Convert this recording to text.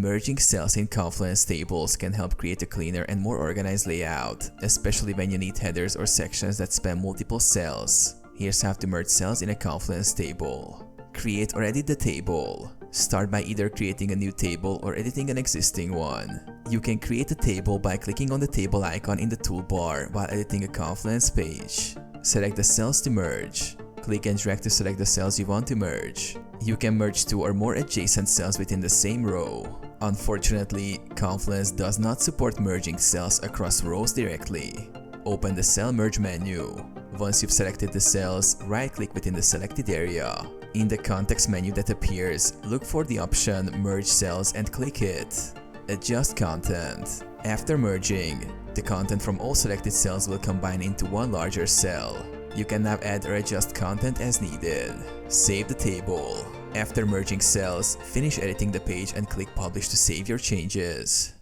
Merging cells in Confluence tables can help create a cleaner and more organized layout, especially when you need headers or sections that span multiple cells. Here's how to merge cells in a Confluence table. Create or edit the table. Start by either creating a new table or editing an existing one. You can create a table by clicking on the table icon in the toolbar while editing a Confluence page. Select the cells to merge. Click and drag to select the cells you want to merge. You can merge two or more adjacent cells within the same row. Unfortunately, Confluence does not support merging cells across rows directly. Open the Cell Merge menu. Once you've selected the cells, right-click within the selected area. In the context menu that appears, look for the option Merge Cells and click it. Adjust content. After merging, the content from all selected cells will combine into one larger cell. You can now add or adjust content as needed. Save the table. After merging cells, finish editing the page and click Publish to save your changes.